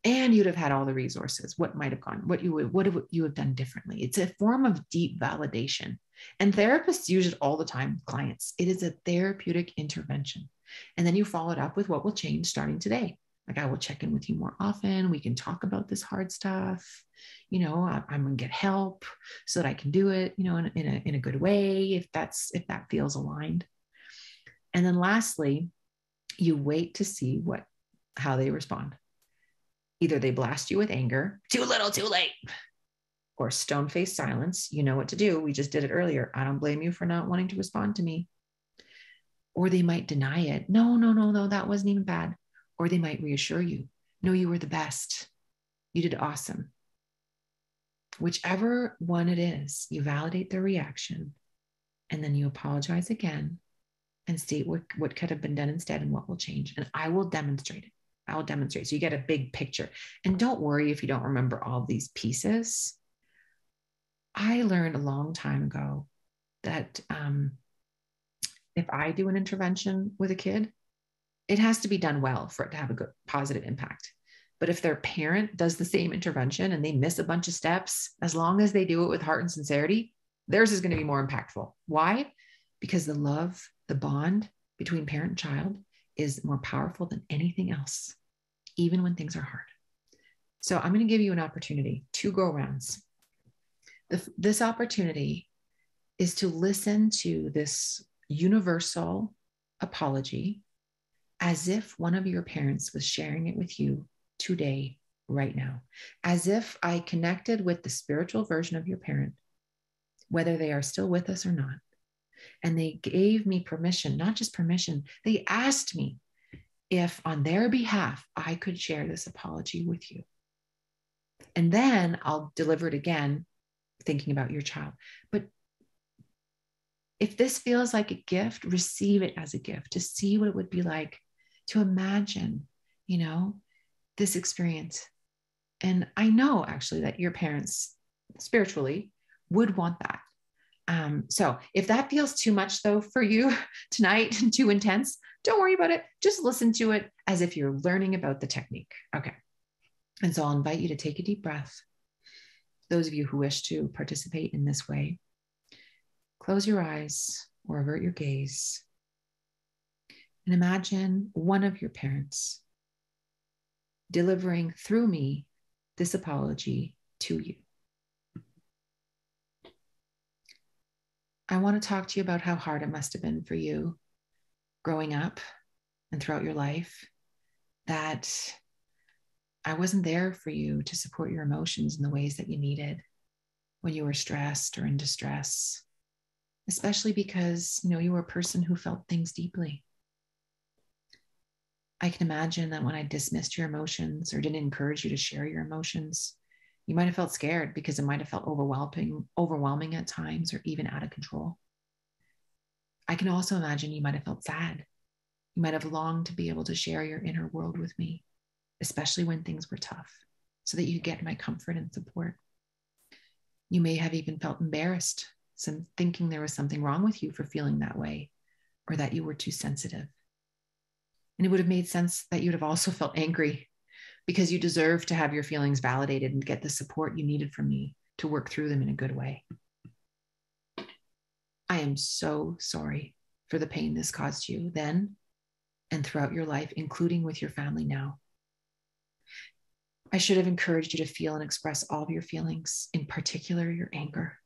and you'd have had all the resources, what might have gone, what would you have done differently? It's a form of deep validation. And therapists use it all the time with clients. It is a therapeutic intervention. And then you follow it up with what will change starting today. Like, I will check in with you more often. We can talk about this hard stuff. I'm going to get help so that I can do it, in a good way, if that feels aligned. And then lastly, you wait to see how they respond. Either they blast you with anger, too little, too late, or stone-faced silence. You know what to do. We just did it earlier. I don't blame you for not wanting to respond to me. Or they might deny it. No, that wasn't even bad. Or they might reassure you. No, you were the best. You did awesome. Whichever one it is, you validate their reaction, and then you apologize again and state what could have been done instead and what will change. And I will demonstrate it. I will demonstrate. So you get a big picture. And don't worry if you don't remember all these pieces. I learned a long time ago that if I do an intervention with a kid, it has to be done well for it to have a good positive impact. But if their parent does the same intervention and they miss a bunch of steps, as long as they do it with heart and sincerity, theirs is going to be more impactful. Why? Because the love, the bond between parent and child is more powerful than anything else, even when things are hard. So I'm going to give you an opportunity, 2 go-rounds. This opportunity is to listen to this universal apology as if one of your parents was sharing it with you today, right now, as if I connected with the spiritual version of your parent, whether they are still with us or not. And they gave me permission, not just permission, they asked me if on their behalf I could share this apology with you. And then I'll deliver it again, thinking about your child. But if this feels like a gift, receive it as a gift to see what it would be like to imagine, this experience. And I know actually that your parents spiritually would want that. So if that feels too much though for you tonight and too intense, don't worry about it. Just listen to it as if you're learning about the technique. Okay. And so I'll invite you to take a deep breath. Those of you who wish to participate in this way, close your eyes or avert your gaze and imagine one of your parents delivering through me this apology to you. I want to talk to you about how hard it must have been for you growing up and throughout your life, that I wasn't there for you to support your emotions in the ways that you needed when you were stressed or in distress. especially because, you were a person who felt things deeply. I can imagine that when I dismissed your emotions or didn't encourage you to share your emotions, you might have felt scared because it might have felt overwhelming at times or even out of control. I can also imagine you might have felt sad. You might have longed to be able to share your inner world with me, especially when things were tough, so that you could get my comfort and support. You may have even felt embarrassed, thinking there was something wrong with you for feeling that way, or that you were too sensitive. And it would have made sense that you'd have also felt angry because you deserve to have your feelings validated and get the support you needed from me to work through them in a good way. I am so sorry for the pain this caused you then and throughout your life, including with your family now. I should have encouraged you to feel and express all of your feelings, in particular your anger.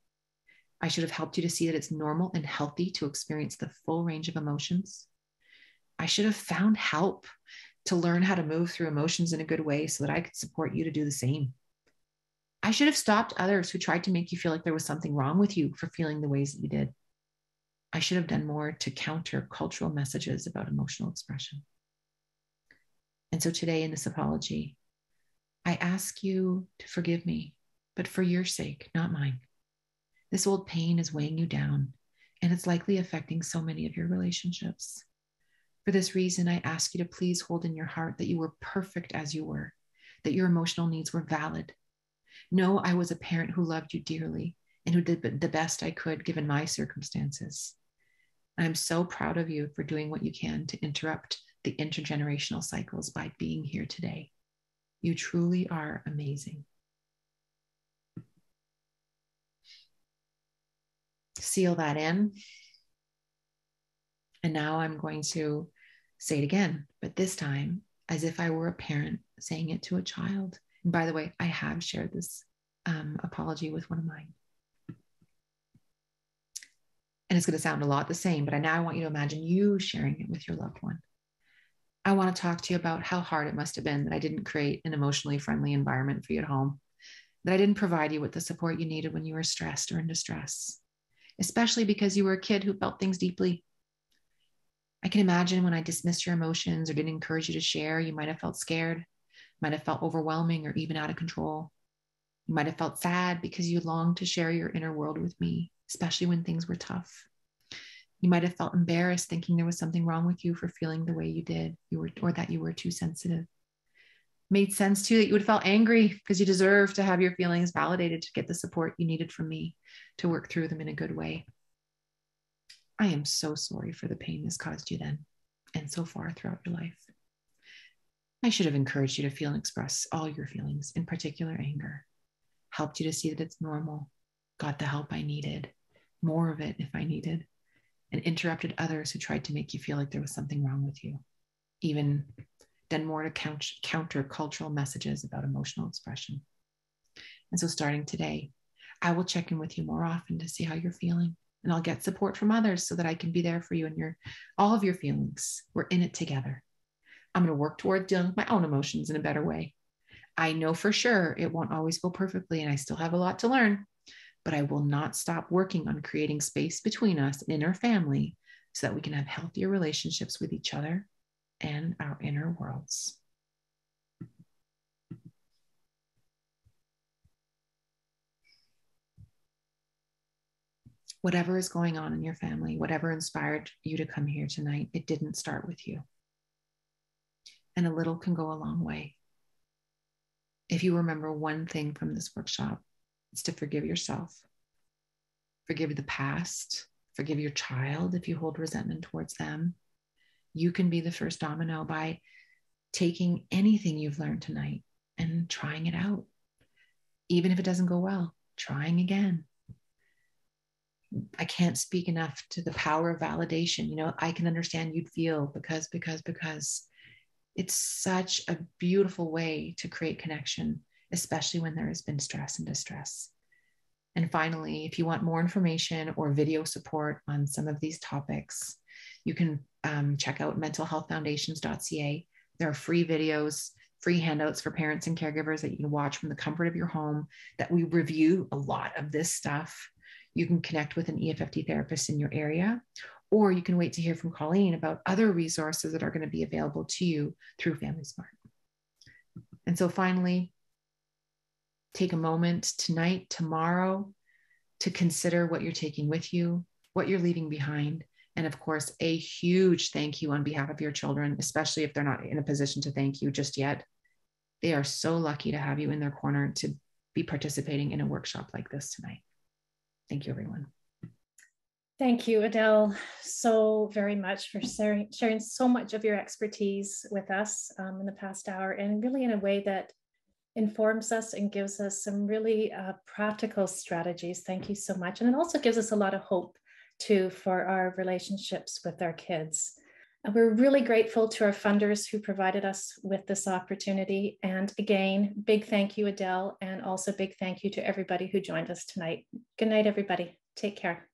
I should have helped you to see that it's normal and healthy to experience the full range of emotions. I should have found help to learn how to move through emotions in a good way so that I could support you to do the same. I should have stopped others who tried to make you feel like there was something wrong with you for feeling the ways that you did. I should have done more to counter cultural messages about emotional expression. And so today in this apology, I ask you to forgive me, but for your sake, not mine. This old pain is weighing you down, and it's likely affecting so many of your relationships. For this reason, I ask you to please hold in your heart that you were perfect as you were, that your emotional needs were valid. Know I was a parent who loved you dearly and who did the best I could given my circumstances. I'm so proud of you for doing what you can to interrupt the intergenerational cycles by being here today. You truly are amazing. Seal that in. And now I'm going to say it again, but this time as if I were a parent saying it to a child. And by the way, I have shared this apology with one of mine. And it's going to sound a lot the same, but now I want you to imagine you sharing it with your loved one. I want to talk to you about how hard it must have been that I didn't create an emotionally friendly environment for you at home, that I didn't provide you with the support you needed when you were stressed or in distress, especially because you were a kid who felt things deeply. I can imagine when I dismissed your emotions or didn't encourage you to share, you might have felt scared, might have felt overwhelming or even out of control. You might have felt sad because you longed to share your inner world with me, especially when things were tough. You might have felt embarrassed thinking there was something wrong with you for feeling the way you did, or that you were too sensitive. Made sense too that you would have felt angry because you deserve to have your feelings validated to get the support you needed from me to work through them in a good way. I am so sorry for the pain this caused you then and so far throughout your life. I should have encouraged you to feel and express all your feelings, in particular anger, helped you to see that it's normal, got the help I needed, more of it if I needed, and interrupted others who tried to make you feel like there was something wrong with you, even done more to counter cultural messages about emotional expression. And so starting today, I will check in with you more often to see how you're feeling, and I'll get support from others so that I can be there for you and all of your feelings. We're in it together. I'm going to work toward dealing with my own emotions in a better way. I know for sure it won't always go perfectly, and I still have a lot to learn, but I will not stop working on creating space between us and in our family so that we can have healthier relationships with each other and our inner worlds. Whatever is going on in your family, whatever inspired you to come here tonight, it didn't start with you. And a little can go a long way. If you remember one thing from this workshop, it's to forgive yourself. Forgive the past. Forgive your child if you hold resentment towards them. You can be the first domino by taking anything you've learned tonight and trying it out. Even if it doesn't go well, trying again. I can't speak enough to the power of validation. I can understand you'd feel because it's such a beautiful way to create connection, especially when there has been stress and distress. And finally, if you want more information or video support on some of these topics, you can check out mentalhealthfoundations.ca. There are free videos, free handouts for parents and caregivers that you can watch from the comfort of your home, that we review a lot of this stuff. You can connect with an EFFT therapist in your area, or you can wait to hear from Colleen about other resources that are going to be available to you through FamilySmart. And so finally, take a moment tonight, tomorrow, to consider what you're taking with you, what you're leaving behind. And of course, a huge thank you on behalf of your children, especially if they're not in a position to thank you just yet. They are so lucky to have you in their corner to be participating in a workshop like this tonight. Thank you, everyone. Thank you, Adele, so very much for sharing so much of your expertise with us in the past hour, and really in a way that informs us and gives us some really practical strategies. Thank you so much. And it also gives us a lot of hope too for our relationships with our kids. And we're really grateful to our funders who provided us with this opportunity. And again, big thank you, Adele, and also big thank you to everybody who joined us tonight. Good night, everybody. Take care.